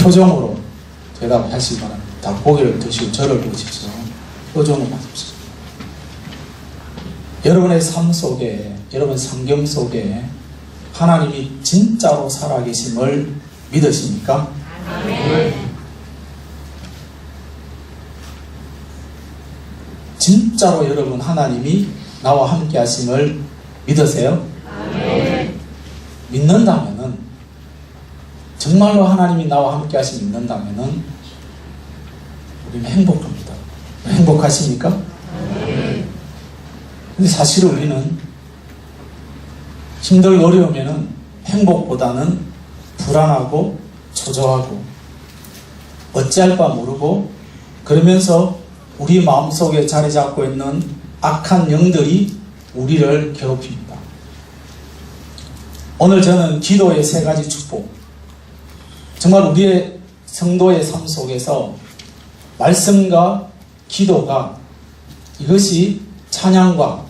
표정으로 대답하시기 바랍니다. 고개를 드시고 저를 보십시오. 표정으로 하십시오. 여러분의 삶 속에, 여러분 성경 속에 하나님이 진짜로 살아계심을 믿으십니까? 아멘. 진짜로 여러분 하나님이 나와 함께 하심을 믿으세요? 아멘. 믿는다면은, 정말로 하나님이 나와 함께 하심을 믿는다면은 우리는 행복합니다. 행복하십니까? 아멘. 근데 사실 우리는 힘들고 어려우면은 행복보다는 불안하고 초조하고 어찌할 바 모르고, 그러면서 우리 마음속에 자리 잡고 있는 악한 영들이 우리를 괴롭힙니다. 오늘 저는 기도의 3가지 축복, 정말 우리의 성도의 삶 속에서 말씀과 기도가, 이것이 찬양과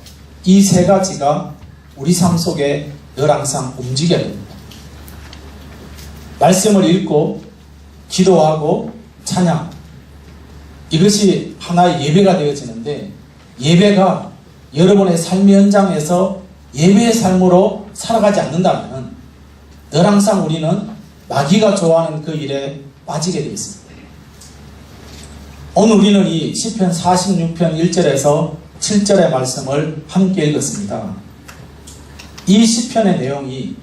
이 3가지가 우리 삶 속에 늘 항상 움직여야 됩니다. 말씀을 읽고 기도하고 찬양, 이것이 하나의 예배가 되어지는데, 예배가 여러분의 삶의 현장에서 예배의 삶으로 살아가지 않는다면 늘 항상 우리는 마귀가 좋아하는 그 일에 빠지게 되어 있습니다. 오늘 우리는 이 시편 46편 1절에서 7절의 말씀을 함께 읽었습니다. 이 시편의 내용이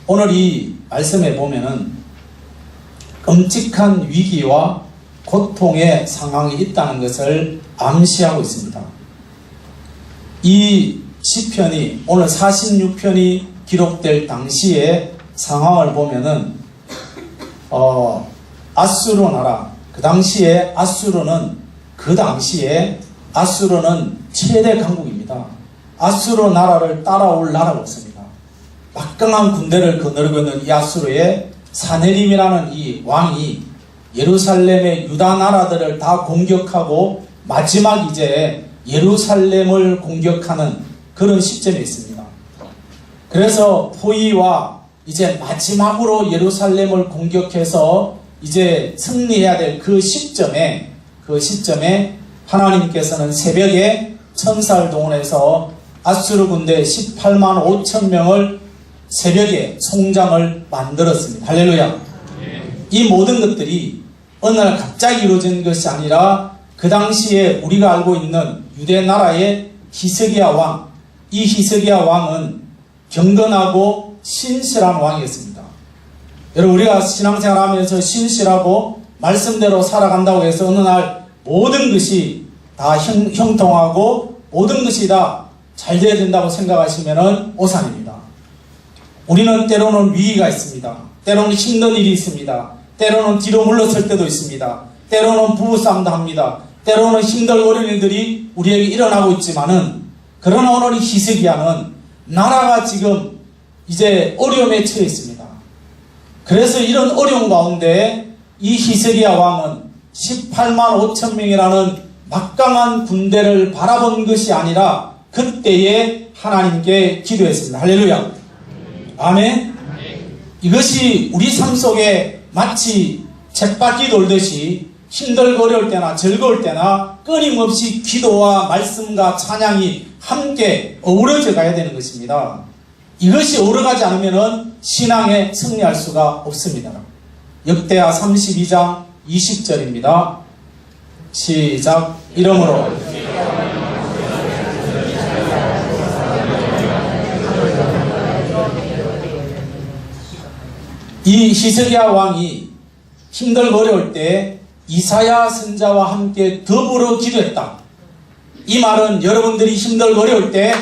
오늘 이 말씀에 보면은 끔찍한 위기와 고통의 상황이 있다는 것을 암시하고 있습니다. 이 시편이, 오늘 46편이 기록될 당시의 상황을 보면은 아수르 나라, 그 당시에 아수르는 최대 강국입니다. 아수르 나라를 따라올 나라가 없습니다. 막강한 군대를 거느리고 있는 이 아수르의 사네림이라는 이 왕이 예루살렘의 유다 나라들을 다 공격하고 마지막 이제 예루살렘을 공격하는 그런 시점에 있습니다. 그래서 포위와 이제 마지막으로 예루살렘을 공격해서 이제 승리해야 될 그 시점에 하나님께서는 새벽에 천사를 동원해서 아수르 군대 18만 5천 명을 새벽에 송장을 만들었습니다. 할렐루야. 이 모든 것들이 어느 날 갑자기 이루어진 것이 아니라 그 당시에 우리가 알고 있는 유대 나라의 히스기야 왕, 이 히스기야 왕은 경건하고 신실한 왕이었습니다. 여러분, 우리가 신앙생활 하면서 신실하고 말씀대로 살아간다고 해서 어느 날 모든 것이 다 형통하고 모든 것이 다 잘 돼야 된다고 생각하시면 오산입니다. 우리는 때로는 위기가 있습니다. 때로는 힘든 일이 있습니다. 때로는 뒤로 물러설 때도 있습니다. 때로는 부부싸움도 합니다. 때로는 힘들고 어려운 일들이 우리에게 일어나고 있지만은, 그러나 오늘 히스기야는 나라가 지금 이제 어려움에 처해 있습니다. 그래서 이런 어려움 가운데 이 히스기야 왕은 18만 5천 명이라는 막강한 군대를 바라본 것이 아니라 그때에 하나님께 기도했습니다. 할렐루야. 아멘. 이것이 우리 삶 속에 마치 쳇바퀴 돌듯이 힘들고 어려울 때나 즐거울 때나 끊임없이 기도와 말씀과 찬양이 함께 어우러져 가야 되는 것입니다. 이것이 어우러가지 않으면 신앙에 승리할 수가 없습니다. 역대하 32장 20절입니다. 시작. 이러므로 이 히스기야 왕이 힘들고 어려울 때 이사야 선지자와 함께 더불어 기도했다. 이 말은 여러분들이 힘들고 어려울 때,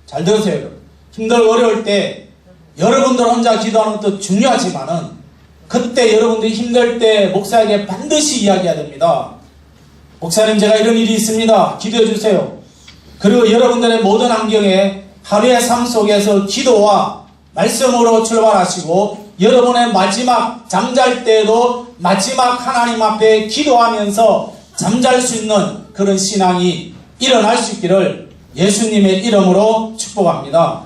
잘 들으세요. 힘들고 어려울 때 여러분들 혼자 기도하는 것도 중요하지만은, 그때 여러분들이 힘들 때 목사에게 반드시 이야기해야 됩니다. 목사님, 제가 이런 일이 있습니다. 기도해 주세요. 그리고 여러분들의 모든 환경에 하루의 삶 속에서 기도와 말씀으로 출발하시고, 여러분의 마지막 잠잘 때에도 마지막 하나님 앞에 기도하면서 잠잘 수 있는 그런 신앙이 일어날 수 있기를 예수님의 이름으로 축복합니다.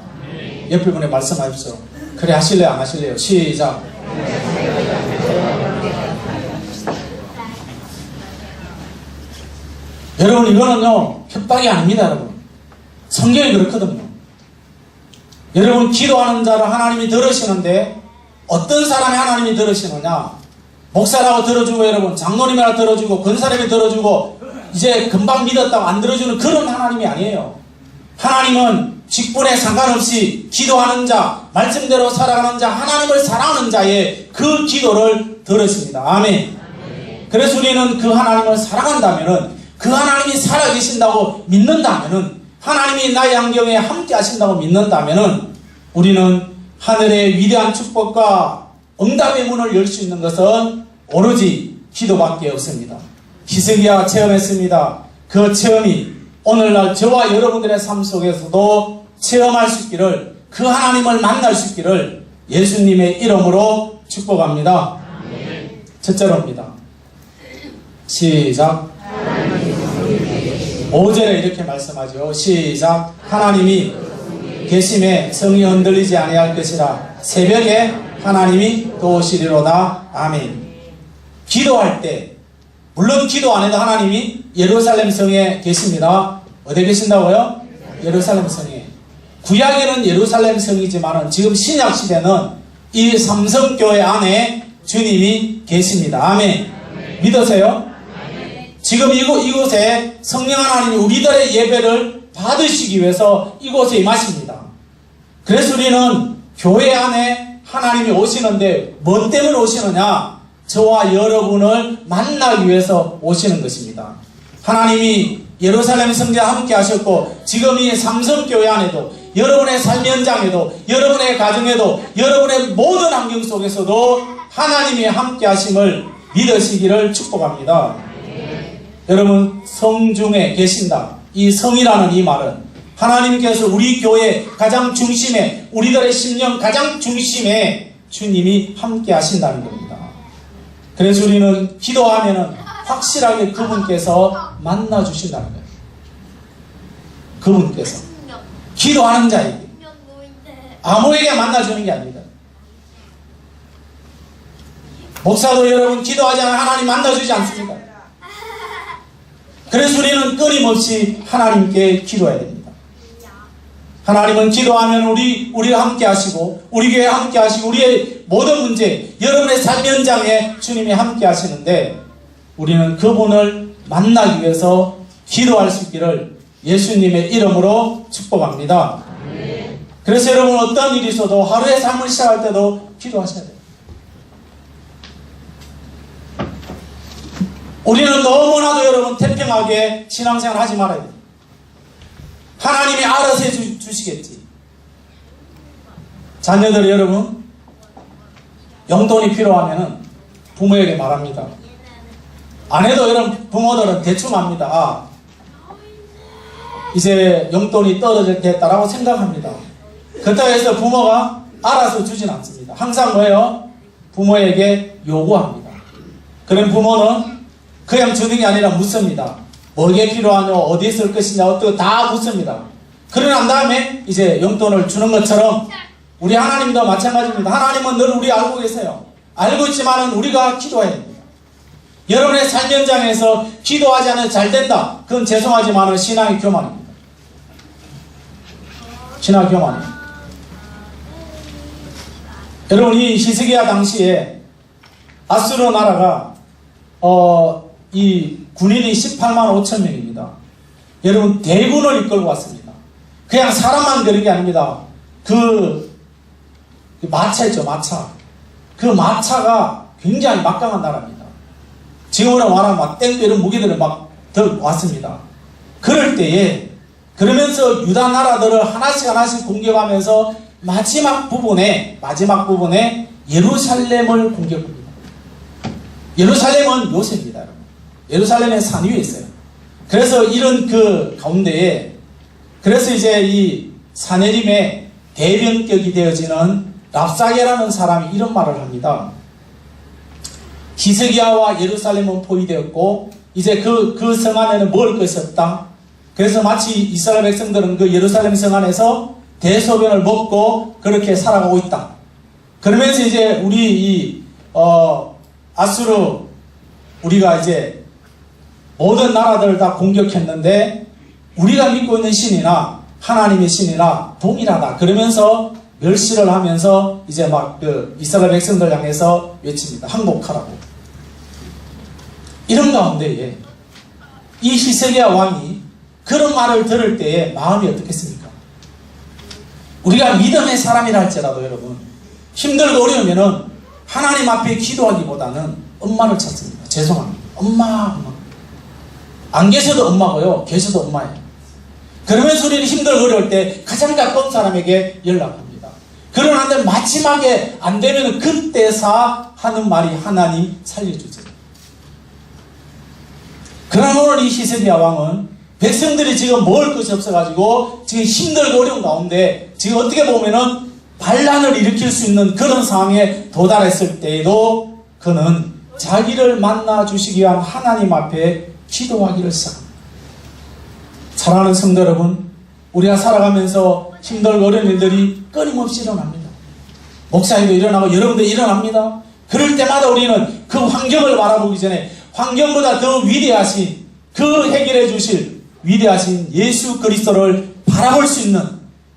옆에 분에 말씀하십시오. 그래 하실래요? 안 하실래요? 시작. 여러분, 이거는요, 협박이 아닙니다, 여러분. 성경이 그렇거든요. 여러분, 기도하는 자를 하나님이 들으시는데, 어떤 사람이 하나님이 들으시느냐? 목사라고 들어주고, 여러분, 장로님이라고 들어주고, 권사님이 들어주고, 이제 금방 믿었다고 안 들어주는 그런 하나님이 아니에요. 하나님은 직분에 상관없이 기도하는 자, 말씀대로 살아가는 자, 하나님을 사랑하는 자의 그 기도를 들으십니다. 아멘. 그래서 우리는 그 하나님을 사랑한다면은, 그 하나님이 살아계신다고 믿는다면은, 하나님이 나의 안경에 함께 하신다고 믿는다면은, 우리는 하늘의 위대한 축복과 응답의 문을 열 수 있는 것은 오로지 기도밖에 없습니다. 히스기야가 체험했습니다. 그 체험이 오늘날 저와 여러분들의 삶 속에서도 체험할 수 있기를, 그 하나님을 만날 수 있기를 예수님의 이름으로 축복합니다. 첫째로입니다. 시작. 5절에 이렇게 말씀하죠. 시작. 하나님이 계심에 성이 흔들리지 아니할 것이라. 새벽에 하나님이 도우시리로다. 아멘. 기도할 때, 물론 기도 안 해도 하나님이 예루살렘 성에 계십니다. 어디 계신다고요? 예루살렘 성에. 구약에는 예루살렘 성이지만 지금 신약 시대는 이 삼성교회 안에 주님이 계십니다. 아멘. 믿으세요? 지금 이곳에 성령 하나님이 우리들의 예배를 받으시기 위해서 이곳에 임하십니다. 그래서 우리는 교회 안에 하나님이 오시는데 뭐 때문에 오시느냐? 저와 여러분을 만나기 위해서 오시는 것입니다. 하나님이 예루살렘 성전에 함께 하셨고, 지금 이 삼성교회 안에도, 여러분의 삶 현장에도, 여러분의 가정에도, 여러분의 모든 환경 속에서도 하나님이 함께 하심을 믿으시기를 축복합니다. 여러분, 성중에 계신다. 이 성이라는 이 말은 하나님께서 우리 교회 가장 중심에, 우리들의 심령 가장 중심에 주님이 함께 하신다는 겁니다. 그래서 우리는 기도하면은 확실하게 그분께서 만나주신다는 거예요. 그분께서. 기도하는 자에게. 아무에게 만나주는 게 아닙니다. 목사도 여러분 기도하지 않으면 하나님 만나주지 않습니까? 그래서 우리는 끊임없이 하나님께 기도해야 됩니다. 하나님은 기도하면 우리와 함께 하시고, 우리 교회에 함께 하시고, 우리의 모든 문제, 여러분의 삶 현장에 주님이 함께 하시는데, 우리는 그분을 만나기 위해서 기도할 수 있기를 예수님의 이름으로 축복합니다. 그래서 여러분, 어떤 일이 있어도 하루의 삶을 시작할 때도 기도하셔야 돼요. 우리는 너무나도 여러분 태평하게 신앙생활 하지 말아야 돼요. 하나님이 알아서 해주시겠지. 자녀들 여러분, 용돈이 필요하면 부모에게 말합니다. 안 해도 여러분 부모들은 대충 합니다. 이제 용돈이 떨어졌겠다라고 생각합니다. 그렇다고 해서 부모가 알아서 주진 않습니다. 항상 뭐예요? 부모에게 요구합니다. 그런 부모는 그냥 주는 게 아니라 묻습니다. 뭐게 필요하냐, 어디에 쓸 것이냐, 어떻게 다 묻습니다. 그러고 난 다음에 이제 용돈을 주는 것처럼 우리 하나님도 마찬가지입니다. 하나님은 늘 우리 알고 계세요. 알고 있지만은 우리가 기도해야 됩니다. 여러분의 삶 현장에서 기도하지 않으면 잘 된다. 그건 죄송하지만은 신앙의 교만입니다. 신앙의 교만이에요. 여러분, 이 히스기야 당시에 아수르 나라가 이 군인이 18만 5천 명입니다. 여러분, 대군을 이끌고 왔습니다. 그냥 사람만 그런 게 아닙니다. 그 마차 있죠, 마차. 그 마차가 굉장히 막강한 나라입니다. 지금으로 말하면 막 땡도 이런 무기들을 막 왔습니다. 그럴 때에, 그러면서 유다 나라들을 하나씩 공격하면서 마지막 부분에 예루살렘을 공격합니다. 예루살렘은 요새입니다, 여러분. 예루살렘의 산 위에 있어요. 그래서 이런 그 가운데에, 그래서 이제 이 사내림의 대변격이 되어지는 랍사게라는 사람이 이런 말을 합니다. 히스기야와 예루살렘은 포위되었고, 이제 그 성 안에는 먹을 것이 없다. 그래서 마치 이스라엘 백성들은 그 예루살렘 성 안에서 대소변을 먹고 그렇게 살아가고 있다. 그러면서 이제 우리 아수르, 우리가 이제 모든 나라들을 다 공격했는데 우리가 믿고 있는 신이나 하나님의 신이나 동일하다. 그러면서 멸시를 하면서 이제 막 그 이스라엘 백성들 향해서 외칩니다. 항복하라고. 이런 가운데에 이 히스기야 왕이 그런 말을 들을 때에 마음이 어떻겠습니까? 우리가 믿음의 사람이라 할지라도 여러분 힘들고 어려우면은 하나님 앞에 기도하기보다는 엄마를 찾습니다. 죄송합니다. 엄마. 안 계셔도 엄마고요. 계셔도 엄마예요. 그러면서 우리는 힘들고 어려울 때 가장 가까운 사람에게 연락합니다. 그러는데 마지막에 안 되면 그때사 하는 말이 하나님 살려주세요. 그러나 오늘 이 히스기야 왕은 백성들이 지금 먹을 것이 없어가지고 지금 힘들고 어려운 가운데 지금 어떻게 보면은 반란을 일으킬 수 있는 그런 상황에 도달했을 때에도 그는 자기를 만나 주시기 위한 하나님 앞에 기도하기를 시작합니다. 사랑하는 성도 여러분, 우리가 살아가면서 힘들고 어려운 일들이 끊임없이 일어납니다. 목사님도 일어나고 여러분도 일어납니다. 그럴 때마다 우리는 그 환경을 바라보기 전에 환경보다 더 위대하신 그 해결해 주실 위대하신 예수 그리스도를 바라볼 수 있는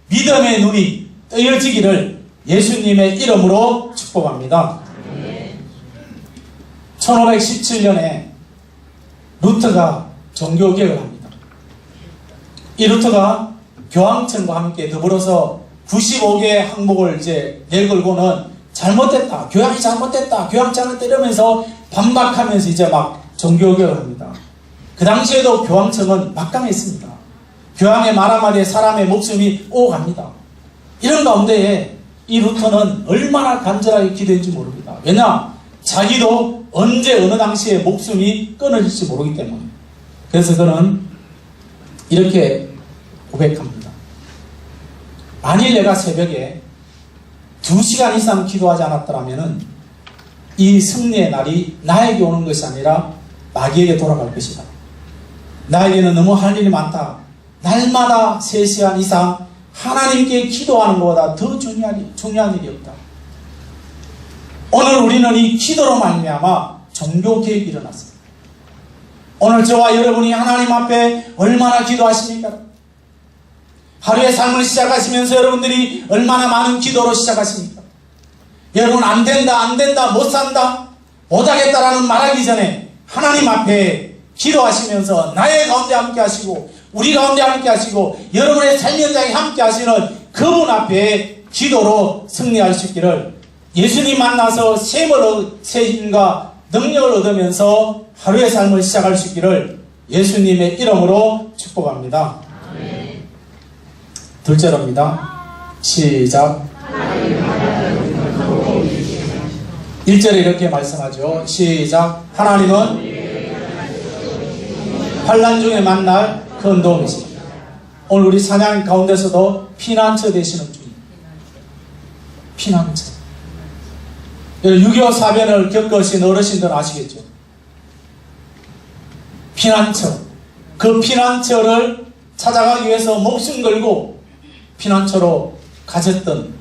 믿음의 눈이 뜨여지기를 예수님의 이름으로 축복합니다. 1517년에 루터가 종교개혁을 합니다. 이 루터가 교황청과 함께 더불어서 95개의 항목을 이제 내걸고는 잘못됐다, 교황이 잘못됐다, 교황청을 때리면서 반박하면서 이제 막 종교개혁을 합니다. 그 당시에도 교황청은 막강했습니다. 교황의 말 한마디에 사람의 목숨이 오갑니다. 이런 가운데에 이 루터는 얼마나 간절하게 기도했는지 모릅니다. 왜냐? 자기도 언제 어느 당시에 목숨이 끊어질지 모르기 때문에. 그래서 그는 이렇게 고백합니다. 만일 내가 새벽에 2시간 이상 기도하지 않았더라면 이 승리의 날이 나에게 오는 것이 아니라 마귀에게 돌아갈 것이다. 나에게는 너무 할 일이 많다. 날마다 3시간 이상 하나님께 기도하는 것보다 더 중요한 일이 없다. 오늘 우리는 이 기도로 말미암아 종교개혁이 일어났습니다. 오늘 저와 여러분이 하나님 앞에 얼마나 기도하십니까? 하루의 삶을 시작하시면서 여러분들이 얼마나 많은 기도로 시작하십니까? 여러분 안 된다, 못 산다, 못하겠다라는 말하기 전에 하나님 앞에 기도하시면서 나의 가운데 함께 하시고 우리 가운데 함께 하시고 여러분의 삶 현장에 함께 하시는 그분 앞에 기도로 승리할 수 있기를 예수님 만나서 새 힘과 능력을 얻으면서 하루의 삶을 시작할 수 있기를 예수님의 이름으로 축복합니다. 둘째로입니다. 시작. 1절에 이렇게 말씀하죠. 시작. 하나님은 환난 중에 만날 큰 도움이십니다. 오늘 우리 찬양 가운데서도 피난처 되시는 주님. 피난처. 6.25 사변을 겪으신 어르신들 아시겠죠? 피난처. 그 피난처를 찾아가기 위해서 목숨 걸고 피난처로 가셨던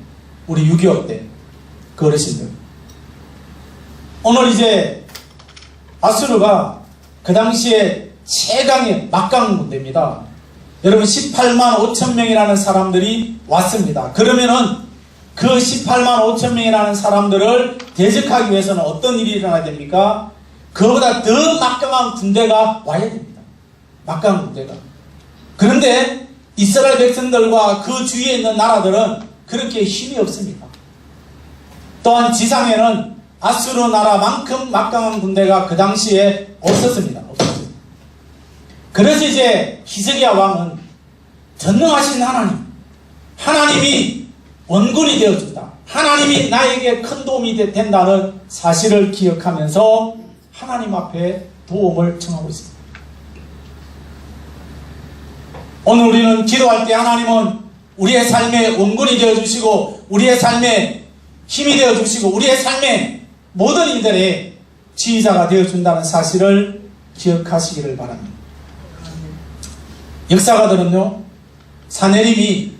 우리 6.25 때 그 어르신들. 오늘 이제 아수르가 그 당시에 최강의 막강 군대입니다. 여러분 18만 5천 명이라는 사람들이 왔습니다. 그러면은 그 18만 5천 명이라는 사람들을 대적하기 위해서는 어떤 일이 일어나야 됩니까? 그보다 더 막강한 군대가 와야 됩니다. 막강한 군대가. 그런데 이스라엘 백성들과 그 주위에 있는 나라들은 그렇게 힘이 없습니다. 또한 지상에는 아수르 나라만큼 막강한 군대가 그 당시에 없었습니다. 그래서 이제 히스기야 왕은 전능하신 하나님이 원군이 되어준다. 하나님이 나에게 큰 도움이 된다는 사실을 기억하면서 하나님 앞에 도움을 청하고 있습니다. 오늘 우리는 기도할 때 하나님은 우리의 삶의 원군이 되어주시고 우리의 삶의 힘이 되어주시고 우리의 삶의 모든 일들의 지휘자가 되어준다는 사실을 기억하시기를 바랍니다. 역사가들은요, 사내림이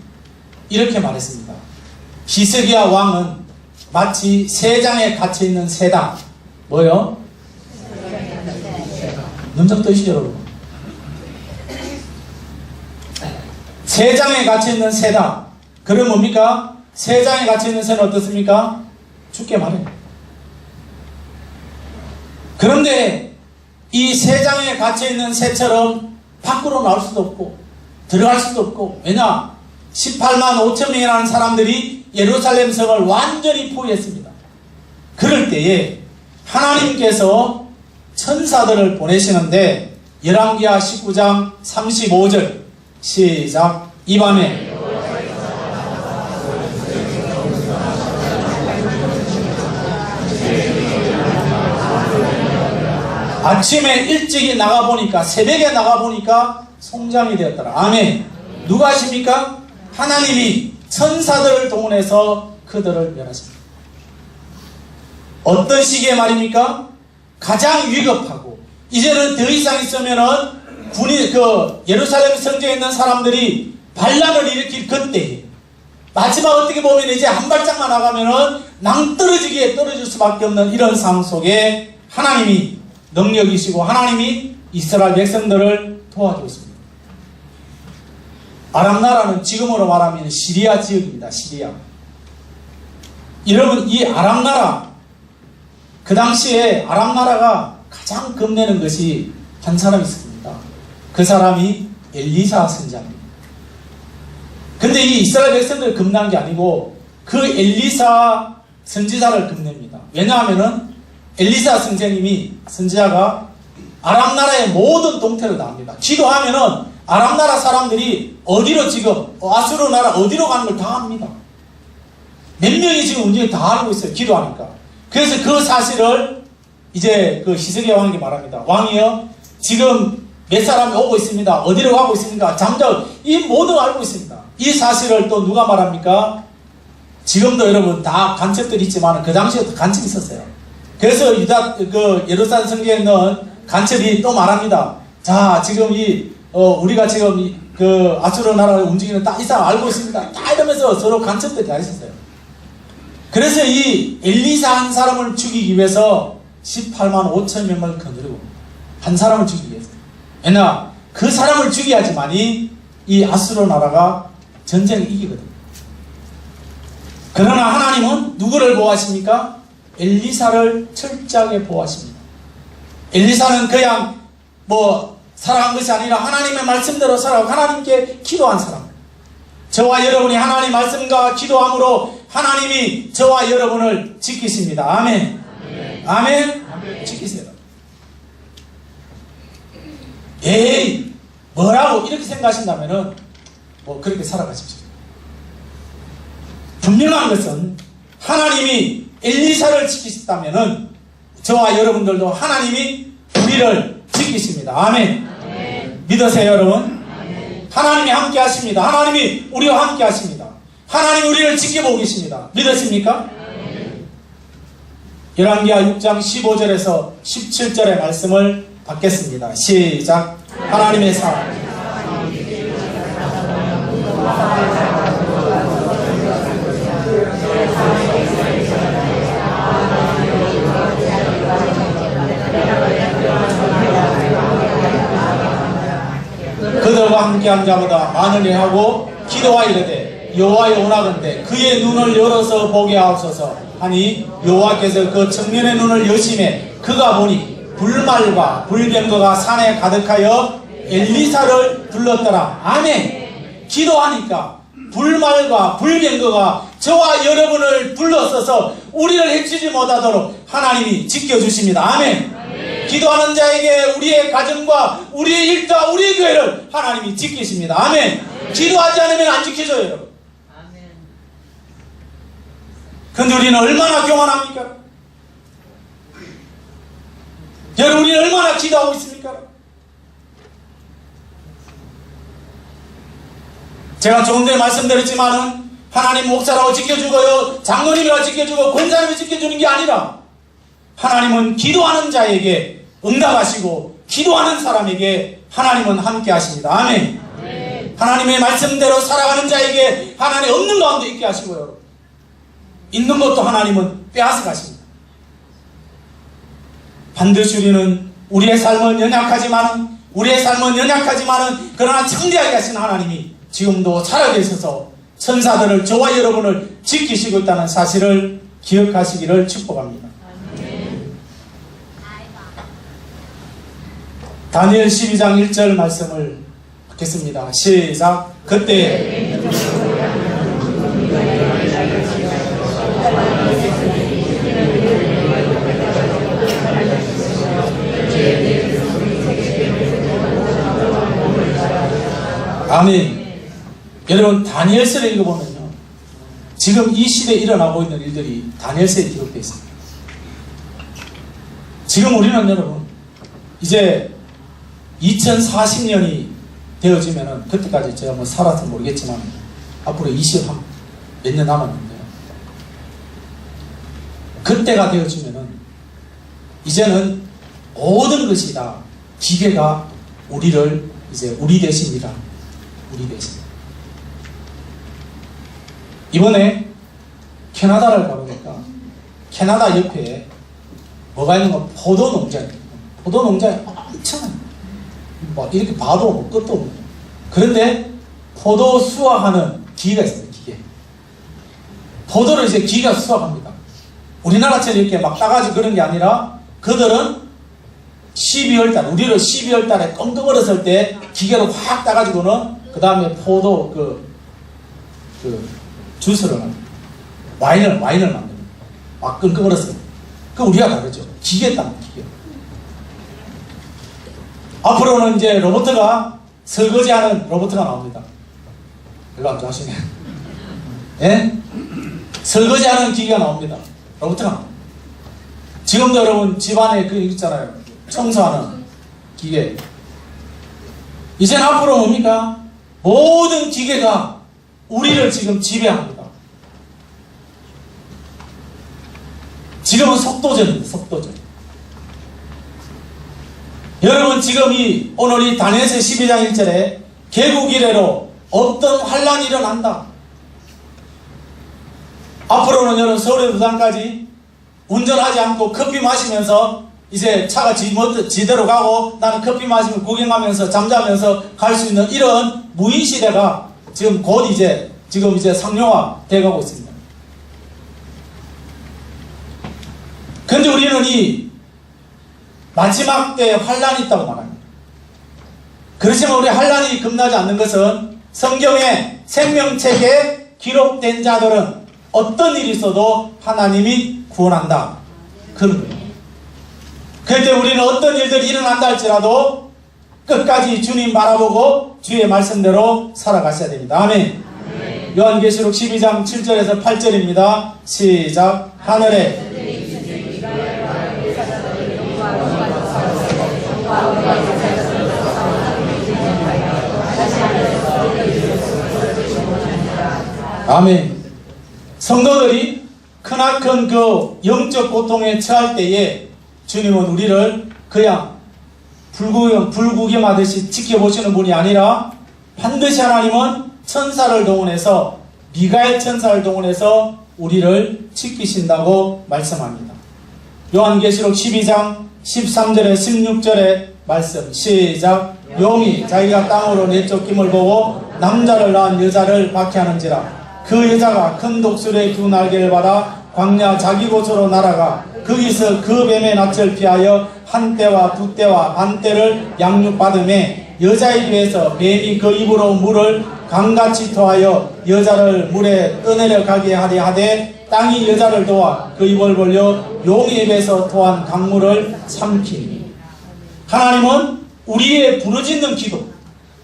이렇게 말했습니다. 히스기야 왕은 마치 새장에 갇혀있는 새다. 뭐요? 문장 뜻이죠, 여러분. 세 장에 갇혀있는 새다. 그럼 뭡니까? 세 장에 갇혀있는 새는 어떻습니까? 죽게 마련이에요. 그런데 이 세 장에 갇혀있는 새처럼 밖으로 나올 수도 없고 들어갈 수도 없고, 왜냐? 18만 5천 명이라는 사람들이 예루살렘 성을 완전히 포위했습니다. 그럴 때에 하나님께서 천사들을 보내시는데 열왕기하 19장 35절 시작. 이 밤에 아침에 일찍이 나가보니까, 새벽에 나가보니까 송장이 되었더라. 아멘. 누가 하십니까? 하나님이 천사들을 동원해서 그들을 멸하십니다. 어떤 시기에 말입니까? 가장 위급하고 이제는 더 이상 있으면은 예루살렘 성전에 있는 사람들이 반란을 일으킬 그때에, 마지막 어떻게 보면 이제 한 발짝만 나가면은 낭떠러지기에 떨어질 수밖에 없는 이런 상황 속에 하나님이 능력이시고 하나님이 이스라엘 백성들을 도와주고 있습니다. 아람 나라는 지금으로 말하면 시리아 지역입니다. 시리아. 여러분, 이 아람 나라, 그 당시에 아람 나라가 가장 겁내는 것이 한 사람이 있습니다. 그 사람이 엘리사 선지자입니다. 근데 이 이스라엘 백성들을 겁난 게 아니고 그 엘리사 선지자를 겁냅니다. 왜냐하면은 엘리사 선지자가 아람 나라의 모든 동태를 다 합니다. 기도하면은 아람 나라 사람들이 어디로 지금 아수르 나라 어디로 가는 걸 다 압니다. 몇 명이 지금 운전을 다 알고 있어요. 기도하니까. 그래서 그 사실을 이제 그 히스기야 왕에게 말합니다. 왕이여, 지금 몇 사람이 오고 있습니다. 어디로 가고 있습니까? 이 모든 걸 알고 있습니다. 이 사실을 또 누가 말합니까? 지금도 여러분 다 간첩들이 있지만 그 당시에도 간첩이 있었어요. 그래서 예루살렘 성경에 있는 간첩이 또 말합니다. 자, 지금 우리가 지금 아수르 나라를 움직이는 딱 이 사람 알고 있습니다. 딱 이러면서 서로 간첩들이 다 있었어요. 그래서 이 엘리사 한 사람을 죽이기 위해서 18만 5천 명을 거느리고 한 사람을 죽이기 위해서. 왜냐? 그 사람을 죽여야지만이 이 아수르 나라가 전쟁을 이기거든요. 그러나 하나님은 누구를 보호하십니까? 엘리사를 철저하게 보호하십니다. 엘리사는 그냥 살아간 것이 아니라 하나님의 말씀대로 살아가고 하나님께 기도한 사람. 저와 여러분이 하나님 말씀과 기도함으로 하나님이 저와 여러분을 지키십니다. 아멘. 아멘. 아멘. 지키세요. 에이, 뭐라고 이렇게 생각하신다면은 그렇게 살아가십시오. 분명한 것은 하나님이 엘리사를 지키셨다면은 저와 여러분들도 하나님이 우리를 지키십니다. 아멘. 아멘. 믿으세요, 여러분? 아멘. 하나님이 함께 하십니다. 하나님이 우리와 함께 하십니다. 하나님 우리를 지켜보고 계십니다. 믿으십니까? 아멘. 열왕기하 6장 15절에서 17절의 말씀을 받겠습니다. 시작. 하나님의 사랑. 그들과 함께한 자보다 많으리 하고 기도하 이르되 여호와여 원하건대 그의 눈을 열어서 보게 하옵소서 하니 여호와께서 그 청년의 눈을 여심해 그가 보니 불말과 불병거가 산에 가득하여 엘리사를 불렀더라. 아멘. 기도하니까 불말과 불병거가 저와 여러분을 불렀어서 우리를 해치지 못하도록 하나님이 지켜주십니다. 아멘. 기도하는 자에게 우리의 가정과 우리의 일과 우리의 교회를 하나님이 지키십니다. 아멘. 기도하지 않으면 안 지켜줘요, 여러분. 그런데 우리는 얼마나 교만합니까? 여러분, 우리는 얼마나 기도하고 있습니까? 제가 조금 전에 말씀드렸지만은 하나님 목사라고 지켜주고요, 장로님이라고 지켜주고 권사님이 지켜주는 게 아니라 하나님은 기도하는 자에게 응답하시고 기도하는 사람에게 하나님은 함께 하십니다. 아멘. 네. 하나님의 말씀대로 살아가는 자에게 하나님 없는 가운데 있게 하시고요, 있는 것도 하나님은 빼앗아 가십니다. 반드시 우리는 우리의 삶은 연약하지만은 그러나 창대하게 하신 하나님이 지금도 살아계셔서 천사들을 저와 여러분을 지키시고 있다는 사실을 기억하시기를 축복합니다. 다니엘 12장 1절 말씀을 받겠습니다. 시작. 그때 아멘. 여러분, 다니엘서를 읽어보면요, 지금 이 시대에 일어나고 있는 일들이 다니엘서에 기록되어 있습니다. 지금 우리는 여러분 이제 2040년이 되어지면은, 그때까지 제가 뭐 살아서 모르겠지만 앞으로 몇 년 남았는데요, 그때가 되어지면은 이제는 모든 것이 다 기계가 우리를 이제 우리 대신이라. 우리 대신. 이번에 캐나다를 가보니까 캐나다 옆에 뭐가 있는 건 포도농장이에요. 포도농장이 엄청 뭐 이렇게 봐도 뭐 끝도 없는. 그런데 포도 수확하는 기계가 있어요. 기계. 포도를 이제 기계가 수확합니다. 우리나라처럼 이렇게 막 따가지고 그런 게 아니라 그들은 12월달, 우리를 12월달에 끙끙 얼었을 때 기계로 확 따가지고는 그 다음에 포도 주스를 만듭니다. 와인을 만듭니다. 막 끙끙 얼었어요. 그 우리가 다르죠. 기계 따는 기계. 앞으로는 이제 로봇가 설거지하는 로봇가 나옵니다. 별로 안 좋아하시네. 예? 설거지하는 기계가 나옵니다. 로봇가 나옵니다. 지금도 여러분 집안에 그 있잖아요. 청소하는 기계. 이제는 앞으로 뭡니까? 모든 기계가 우리를 지금 지배합니다. 지금은 속도전입니다. 속도전. 여러분, 지금 오늘 이 다니엘서 12장 1절에 개국 이래로 어떤 환란이 일어난다. 앞으로는 여러분 서울의 부산까지 운전하지 않고 커피 마시면서 이제 차가 지대로 가고 나는 커피 마시면 구경하면서 잠자면서 갈 수 있는 이런 무인 시대가 지금 곧 지금 상용화 되어가고 있습니다. 그런데 우리는 이 마지막 때에 환란이 있다고 말합니다. 그렇지만 우리 환란이 겁나지 않는 것은 성경의 생명책에 기록된 자들은 어떤 일이 있어도 하나님이 구원한다. 그런 거예요. 그럴 때 우리는 어떤 일들이 일어난다 할지라도 끝까지 주님 바라보고 주의 말씀대로 살아가셔야 됩니다. 아멘. 요한계시록 12장 7절에서 8절입니다. 시작. 하늘에 아멘. 성도들이 크나큰 그 영적 고통에 처할 때에 주님은 우리를 그냥 불구경하듯이 지켜보시는 분이 아니라 반드시 하나님은 천사를 동원해서, 미가엘 천사를 동원해서 우리를 지키신다고 말씀합니다. 요한계시록 12장 13절에 16절의 말씀 시작. 용이 자기가 땅으로 내쫓김을 보고 남자를 낳은 여자를 박해하는지라. 그 여자가 큰 독수리의 두 날개를 받아 광야 자기 곳으로 날아가 거기서 그 뱀의 낯을 피하여 한 때와 두 때와 반 때를 양육받음에 여자에 비해서 뱀이 그 입으로 물을 강같이 토하여 여자를 물에 떠내려 가게 하려 하되 땅이 여자를 도와 그 입을 벌려 용의 입에서 토한 강물을 삼키니. 하나님은 우리의 부르짖는 기도,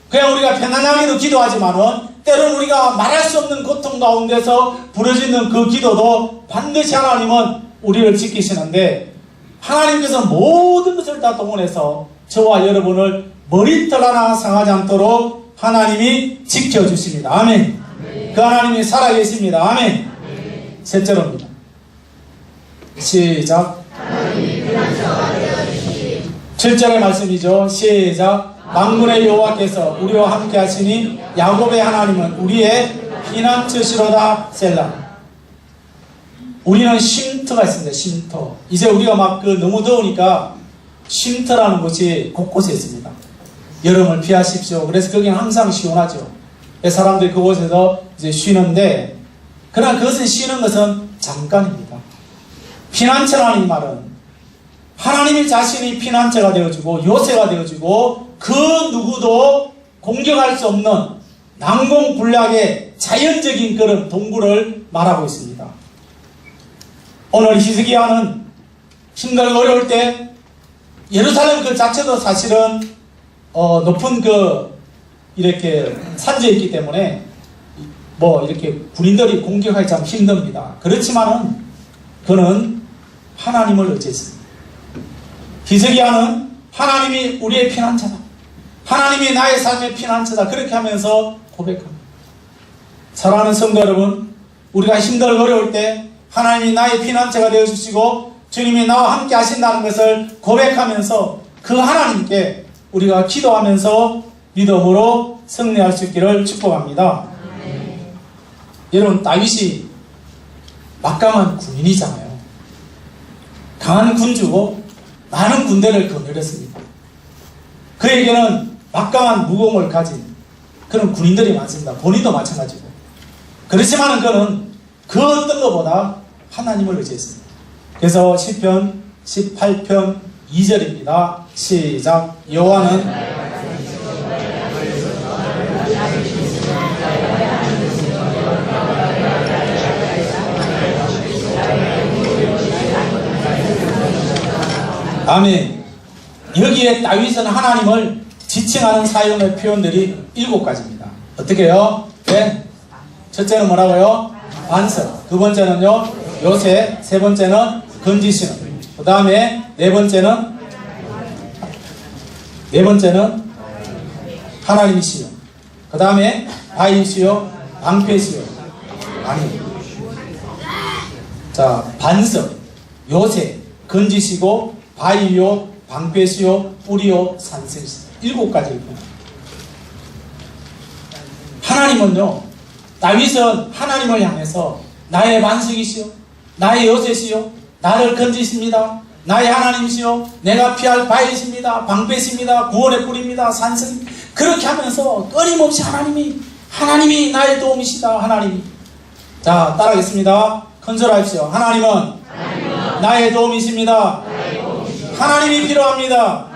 그냥 우리가 편안하게도 기도하지만은 때로는 우리가 말할 수 없는 고통 가운데서 부르짖는 그 기도도 반드시 하나님은 우리를 지키시는데, 하나님께서 모든 것을 다 동원해서 저와 여러분을 머리털 하나 상하지 않도록 하나님이 지켜주십니다. 아멘. 그 하나님이 살아계십니다. 아멘. 셋째로입니다. 시작. 7절의 말씀이죠. 시작. 만군의 여호와께서 우리와 함께 하시니 야곱의 하나님은 우리의 피난처시로다. 셀라. 우리는 쉼터가 있습니다. 쉼터. 이제 우리가 막 너무 더우니까 쉼터라는 곳이 곳곳에 있습니다. 여름을 피하십시오. 그래서 거기는 항상 시원하죠. 사람들이 그곳에서 이제 쉬는데, 그러나 그것은 쉬는 것은 잠깐입니다. 피난처라는 이 말은 하나님이 자신이 피난처가 되어주고 요새가 되어주고 그 누구도 공격할 수 없는 난공불락의 자연적인 그런 동굴을 말하고 있습니다. 오늘 히스기야는 힘들고 어려울 때 예루살렘 그 자체도 사실은 높은 이렇게 산지에 있기 때문에 이렇게 군인들이 공격하기 참 힘듭니다. 그렇지만은 그는 하나님을 의지했습니다. 히스기야는 하나님이 우리의 피난처다, 하나님이 나의 삶의 피난처다, 그렇게 하면서 고백합니다. 사랑하는 성도 여러분, 우리가 힘들고 어려울 때 하나님이 나의 피난처가 되어주시고 주님이 나와 함께 하신다는 것을 고백하면서 그 하나님께 우리가 기도하면서 믿음으로 승리할 수 있기를 축복합니다. 여러분, 다윗이 막강한 군인이잖아요. 강한 군주고 많은 군대를 거느렸습니다. 그에게는 막강한 무공을 가진 그런 군인들이 많습니다. 본인도 마찬가지고. 그렇지만 그는 그 어떤 것보다 하나님을 의지했습니다. 그래서 시편 18편 2절입니다. 시작. 여호와는 아멘. 여기에 다윗은 하나님을 지칭하는 사용의 표현들이 7가지입니다. 어떻게 해요? 네. 첫째는 뭐라고요? 반석. 두 번째는요, 요새. 세 번째는 건지시는. 그 다음에 네 번째는 하나님이시요. 그 다음에 바위시요, 방패시요. 아니. 자, 반석, 요새, 건지시고, 바위요, 방패시요, 뿌리요, 산성이시요. 7가지를 보니다. 하나님은요, 다윗은 하나님을 향해서 나의 반석이시요, 나의 요새시요, 나를 건지십니다, 나의 하나님이시요, 내가 피할 바위십니다, 방패십니다, 구원의 뿌리입니다, 산성. 그렇게 하면서 끊임없이 하나님이 나의 도움이시다. 하나님이. 자, 따라하겠습니다. 컨설하십시오. 하나님은 나의 도움이십니다. 하나님이 필요합니다.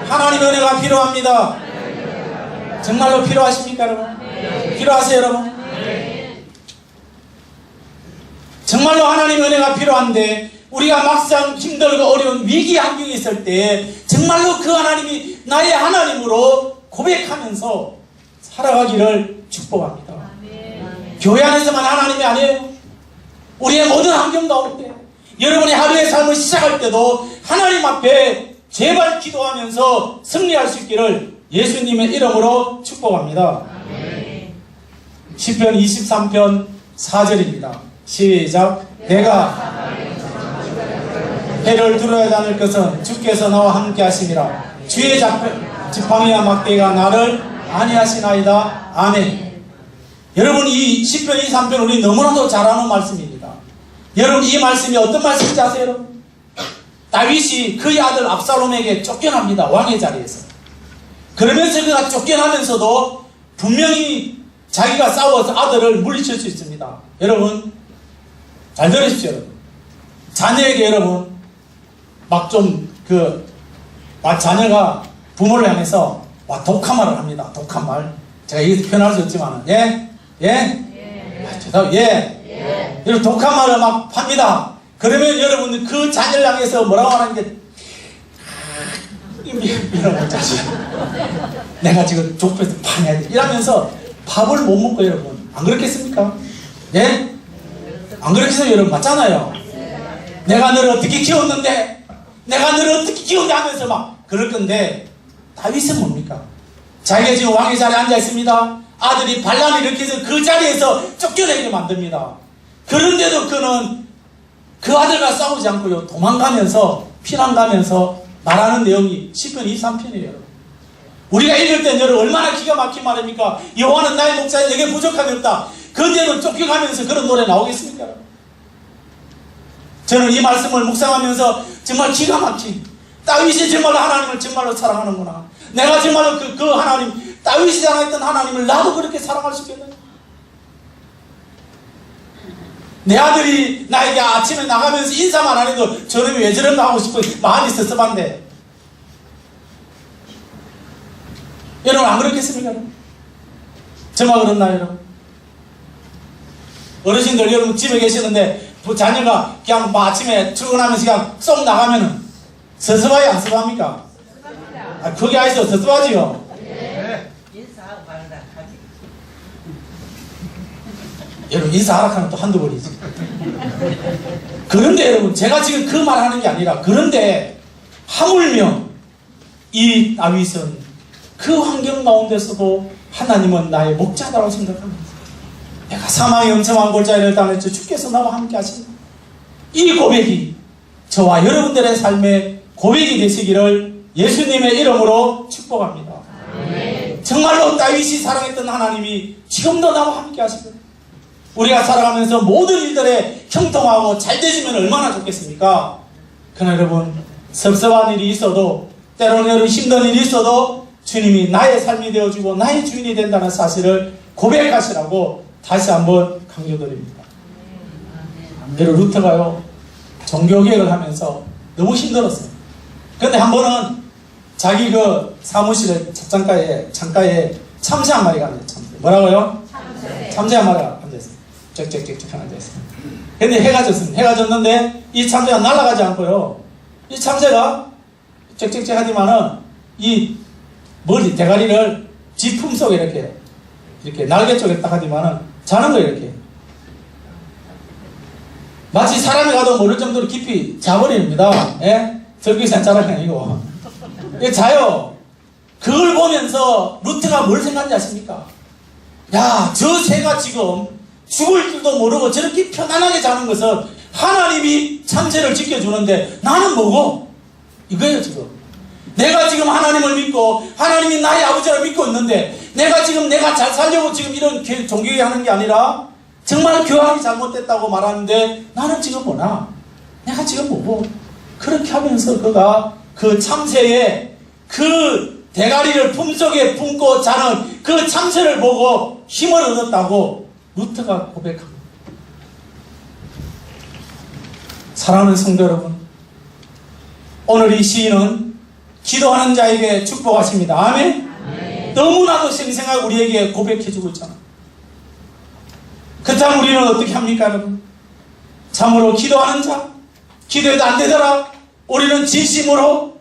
하나님의 은혜가 필요합니다. 정말로 필요하십니까, 여러분? 필요하세요, 여러분? 정말로 하나님의 은혜가 필요한데, 우리가 막상 힘들고 어려운 위기 환경에 있을 때 정말로 그 하나님이 나의 하나님으로 고백하면서 살아가기를 축복합니다. 교회 안에서만 하나님이 아니에요. 우리의 모든 환경 가운데, 여러분이 하루의 삶을 시작할 때도 하나님 앞에 제발 기도하면서 승리할 수 있기를 예수님의 이름으로 축복합니다. 시편 23편 4절입니다. 시작. 내가 해를 두려워하지 않을 것은 주께서 나와 함께 하심이라. 주의 지팡이와 막대기가 나를 안위하시나이다. 아멘. 여러분, 이 시편 23편 우리 너무나도 잘 아는 말씀입니다. 여러분, 이 말씀이 어떤 말씀인지 아세요, 여러분? 다윗이 그의 아들 압살롬에게 쫓겨납니다. 왕의 자리에서. 그러면서 그가 쫓겨나면서도 분명히 자기가 싸워서 아들을 물리칠 수 있습니다. 여러분, 잘 들으십시오, 여러분. 자녀에게 여러분, 자녀가 부모를 향해서 독한 말을 합니다. 독한 말. 제가 이게 표현할 수 없지만은, 예? 여러분, 독한 말을 막 합니다. 그러면 여러분, 그 자녀를 향해서 뭐라고 하는 게, 이런 자식. 내가 지금 족보에서 파내야 돼. 이러면서 밥을 못 먹고, 여러분. 안 그렇겠습니까? 예? 안 그렇겠어요, 여러분? 맞잖아요. 내가 너를 어떻게 키웠는데, 하면서 막 그럴 건데, 다윗은 뭡니까? 자기가 지금 왕의 자리에 앉아 있습니다. 아들이 반란을 일으켜서 그 자리에서 쫓겨내게 만듭니다. 그런데도 그는 그 아들과 싸우지 않고요, 도망가면서, 피난가면서 말하는 내용이 시편 23편이에요. 우리가 읽을 땐 여러분 얼마나 기가 막힌 말입니까? 여호와는 나의 목자여 내게 부족함이 없다. 그런데는 쫓겨가면서 그런 노래 나오겠습니까, 여러분? 저는 이 말씀을 묵상하면서 정말 기가 막힌, 다윗이 정말로 하나님을 정말로 사랑하는구나. 내가 정말로 그 하나님, 다윗이 사랑했던 하나님을 나도 그렇게 사랑할 수 있겠나? 내 아들이 나에게 아침에 나가면서 인사만 안 해도 저놈이 왜 저런가 하고 싶어 마음이 섭섭한데, 여러분 안 그렇겠습니까? 정말 그렇나요, 여러분? 어르신들 여러분 집에 계시는데 자녀가 그냥 뭐 아침에 출근하면서 그냥 쏙 나가면은 섭섭하지 안 섭섭합니까? 아, 그게 아니죠. 섭섭하지요. 네. 인사하고 바르다 하지. 여러분 인사하라 하면 또 한두 번이지. 그런데 여러분 제가 지금 그 말 하는 게 아니라, 그런데 하물며 이 다윗은 그 환경 가운데서도 하나님은 나의 목자다라고 생각합니다. 내가 사망의 엄청한 골짜기를 당했죠. 주께서 나와 함께 하신다. 이 고백이 저와 여러분들의 삶의 고백이 되시기를 예수님의 이름으로 축복합니다. 아멘. 정말로 다윗이 사랑했던 하나님이 지금도 나와 함께 하시고, 우리가 살아가면서 모든 일들에 형통하고 잘 되시면 얼마나 좋겠습니까? 그러나 여러분 섭섭한 일이 있어도, 때로는 여러분 힘든 일이 있어도 주님이 나의 삶이 되어주고 나의 주인이 된다는 사실을 고백하시라고 다시 한번 강조드립니다. 여러분 루터가요 종교개혁을 하면서 너무 힘들었어요. 그런데 한 번은 자기 그 사무실에 창가에 참새 한 마리가 앉아있어요. 뭐라고요? 참새 한 마리가 앉아있어요. 짹짹짹짹 앉아있어요. 근데 해가 졌습니다. 해가 졌는데 이 참새가 날아가지 않고요, 이 참새가 짹짹짹 하지만은 이 멀리 대가리를 지 품속에 이렇게 날개 쪽에 딱 하지만은 자는 거예요. 이렇게 마치 사람이 가도 모를 정도로 깊이 자버립니다. 예? 설교산 자랑이 아니고 자요. 그걸 보면서 루트가 뭘 생각하는지 아십니까? 야, 저 새가 지금 죽을 줄도 모르고 저렇게 편안하게 자는 것은 하나님이 참새를 지켜주는데 나는 뭐고? 이거예요. 지금 내가 지금 하나님을 믿고 하나님이 나의 아버지를 믿고 있는데, 내가 잘 살려고 지금 이런 종교에 하는 게 아니라 정말 교황이 잘못됐다고 말하는데 나는 지금 뭐나? 내가 지금 뭐고? 그렇게 하면서 그가 그 참새의 그 대가리를 품속에 품고 자는 그 참새를 보고 힘을 얻었다고 루터가 고백합니다. 사랑하는 성도 여러분, 오늘 이 시인은 기도하는 자에게 축복하십니다. 아멘? 아멘. 너무나도 생생하게 우리에게 고백해주고 있잖아요. 그렇다면 우리는 어떻게 합니까, 여러분? 참으로 기도하는 자, 기도해도 안 되더라. 우리는 진심으로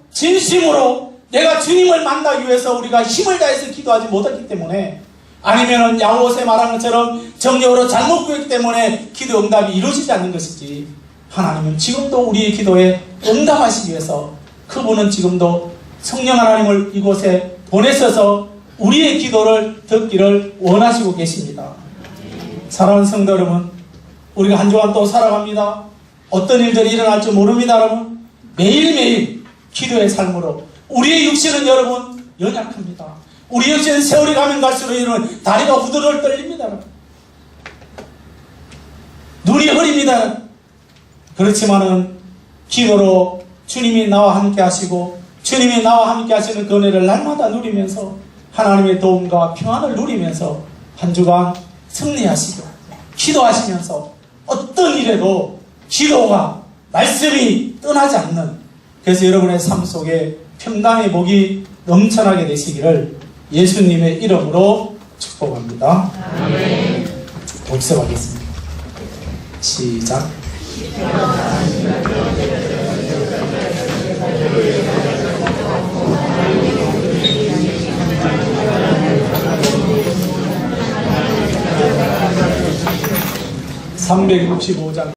내가 주님을 만나기 위해서 우리가 힘을 다해서 기도하지 못했기 때문에, 아니면은 야고보서에 말한 것처럼 정력으로 잘못 구했기 때문에 기도 응답이 이루어지지 않는 것이지, 하나님은 지금도 우리의 기도에 응답하시기 위해서 그분은 지금도 성령 하나님을 이곳에 보내셔서 우리의 기도를 듣기를 원하시고 계십니다. 사랑하는 성도 여러분, 우리가 한 주간 또 살아갑니다. 어떤 일들이 일어날 줄 모릅니다. 여러분 매일매일 기도의 삶으로, 우리의 육신은 여러분 연약합니다. 우리 육신은 세월이 가면 갈수록 여러분 다리가 후들을 떨립니다. 여러분. 눈이 흐립니다. 그렇지만은 기도로 주님이 나와 함께 하시고, 주님이 나와 함께 하시는 그 은혜를 날마다 누리면서 하나님의 도움과 평안을 누리면서 한 주간 승리하시고, 기도하시면서 어떤 일에도 기도가, 말씀이 떠나지 않는, 그래서 여러분의 삶 속에 평강의 복이 넘쳐나게 되시기를 예수님의 이름으로 축복합니다. 아멘. 복습하겠습니다. 시작. 365장